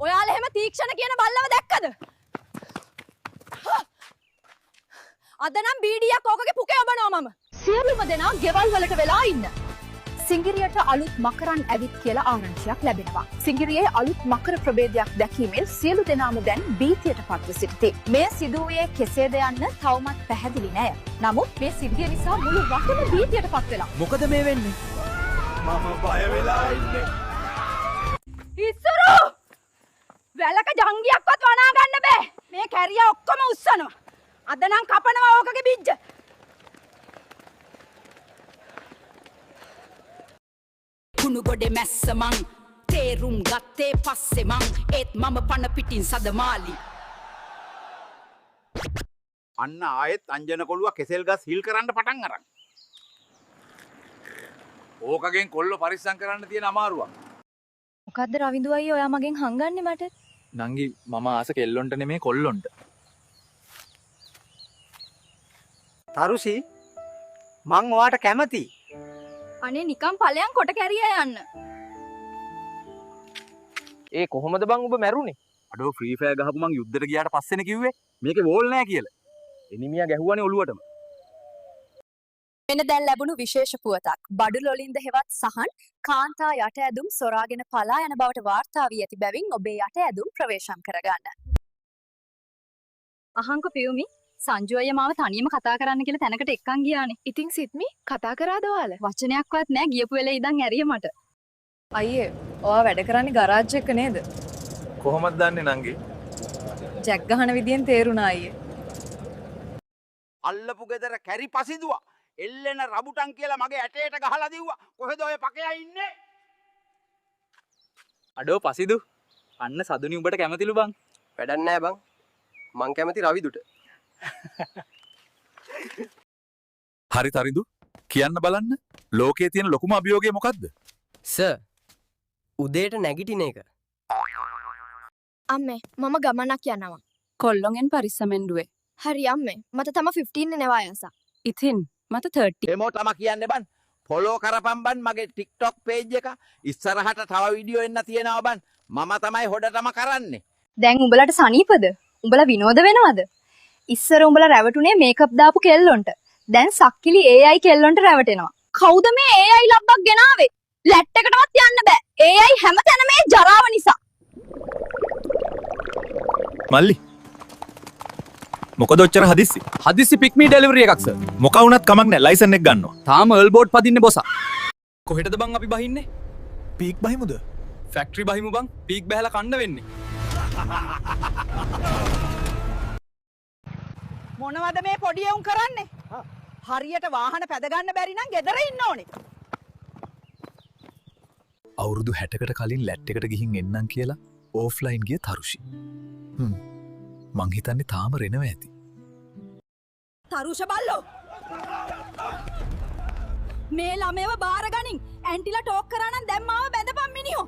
ඔයාලා එහෙම තීක්ෂණ කියන බල්ලව දැක්කද? අද නම් බීඩියක් ඕකගේ පුකේ ඔබනවා මම. සියලුම දෙනා ගෙවල් වලට වෙලා ඉන්න. සිංගිරියට අලුත් මකරන් ඇවිත් කියලා ආරංචියක් ලැබෙනවා. සිංගිරියේ අලුත් මකර ප්‍රභේදයක් දැකීමෙන් සියලු දෙනාම දැන් භීතියට පත්ව සිටිති. මේ සිදුවේ කෙසේද යන්න තවමත් පැහැදිලි නෑ. නමුත් මේ සිද්ධිය නිසා මුළු රටම භීතියට පත් වෙලා. මොකද මේ වෙන්නේ? මම බය වෙලා ඉන්නේ. ඉස්සරෝ! වැලක ජංගියක්වත් වනා ගන්න බෑ. මේ කැරියා ඔක්කොම උස්සනවා. අද නම් කපනවා ඕකගේ බිජ්ජ. කුණු ගොඩේ මැස්ස මං තේරුම් ගත්තේ පස්සේ මං ඒත් මම පණ පිටින් සදමාලි. අන්න ආයෙත් අංජන කොළුව කෙසෙල් ගස් හිල් කරන්න පටන් අරන්. ඕකගෙන් කොල්ල පරිස්සම් කරන්න තියෙන අමාරුවක්. මොකද්ද රවිඳු අයියා ඔයා මගෙන් හංගන්නේ මට? නංගි මම ආස කෙල්ලොන්ට නෙමේ කොල්ලොන්ට. තරුෂි මං ඔයාට කැමතියි. අනේ නිකන් ඵලයන් කොට කැරියා යන්න. ඒ කොහොමද බං ඔබ මැරුණේ? අඩෝ ෆ්‍රී ෆයර් ගහපු මං යුද්ධෙට ගියාට පස්සේනේ කිව්වේ මේකේ වෝල් නැහැ කියලා. එනිමියා ගැහුවානේ ඔළුවටම. මෙන්න දැන් ලැබුණු විශේෂ පුවතක්. බඩු ලොලින්ද හෙවත් සහන් කාන්තා යට ඇදුම් සොරාගෙන පලා යන බවට වාර්තා වී ඇති බැවින් ඔබේ යට ඇදුම් ප්‍රවේශම් කරගන්න. අහංක පියුමි සංජු අයියා මාව තනියම කතා කරන්න කියලා තැනකට එක්කන් ගියානේ. ඉතින් සිත්මි කතා කරාද ඔයාලා? වචනයක්වත් නැහැ ගියපු වෙලේ ඉඳන් ඇරිය මට. අයියේ ඔයා වැඩ කරන්නේ ගරාජ් එක නේද? කොහොමද දන්නේ නංගි? ජැක් ගහන විදියෙන් තේරුණා අයියේ. අල්ලපු ගෙදර කැරි පසිදුවා. එල්ලෙන රබුටන් කියලා මගේ ඇටේට ගහලා දිව්වා. කොහෙද ඔය පකයා ඉන්නේ? අඩෝ පසිදු. අන්න සදුනි උඹට කැමතිලු බං. වැඩක් නෑ බං. මං කැමති රවිදුට. හරි තරිදු කියන්න බලන්න ලෝකයේ තියෙන ලොකුම අභියෝගය මොකද්ද? සර් උදේට නැගිටින එක. අම්මේ මම ගමනක් යනවා. කොල්ලොන්ගෙන් පරිස්සමෙන් දුවේ. හරි අම්මේ මට තම 15 නේ වයස. ඉතින් මට 30. එමෝ තම කියන්නේ බන්. ෆොලෝ කරපම් බන් මගේ TikTok page එක. ඉස්සරහට තව වීඩියෝ එන්න තියෙනවා බන්. මම තමයි හොඩටම කරන්නේ. දැන් උඹලට සනීපද? උඹලා විනෝද වෙනවද? ඉස්සර උඹලා රැවටුනේ මේකප් දාපු කෙල්ලොන්ට. දැන් සක්කිලි AI කෙල්ලොන්ට රැවටෙනවා. කවුද මේ AI ලබ්බක් ගෙනාවේ? ලැට් එකටවත් යන්න බෑ. AI හැමතැනම මේ ජරාව නිසා. මල්ලි මොකද ඔච්චර හදිස්සි? හදිස්සි පික්මී ඩෙලිවරි එකක් සර්. මොක වුණත් කමක් නැහැ ලයිසන් එක ගන්නවා. තාම එල් බෝඩ් පදින්නේ බොසා. කොහෙටද බං අපි බහින්නේ? පීක් බහිමුද? ෆැක්ටරි බහිමු බං. පීක් බහැලා කන්න වෙන්නේ. මොනවද මේ පොඩි එවුන් කරන්නේ? හරියට වාහන පැද ගන්න බැරි නම් ගෙදර ඉන්න ඕනේ. අවුරුදු 60කට කලින් ලැට් එකට ගිහින් එන්නම් කියලා ඕෆ්ලයින් ගිය තරුෂි. මං හිතන්නේ තාම රෙනව ඇති. තරුෂ බල්ලෝ. මේ ළමයව බාර ගනින්. ඇන්ටිලා ටෝක් කරා නම් දැන් මාව බැඳපන් මිනිහෝ.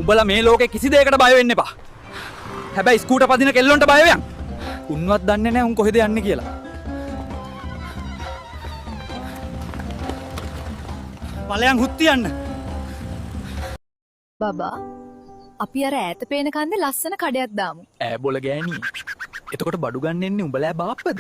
උඹලා මේ ලෝකේ කිසි දෙයකට බය වෙන්න එපා. හැබැයි ස්කූටර් පදින කෙල්ලොන්ට බය වෙයන්. උන්වත් දන්නේ නැහැ උන් කොහෙද යන්නේ කියලා. ඵලයන් හුත්තියන්න. බබා අපි අර ඈත පේන කන්දේ ලස්සන කඩයක් දාමු. ඈ බොල ගෑණි. එතකොට බඩු ගන්න එන්නේ උඹලා බාප්පද?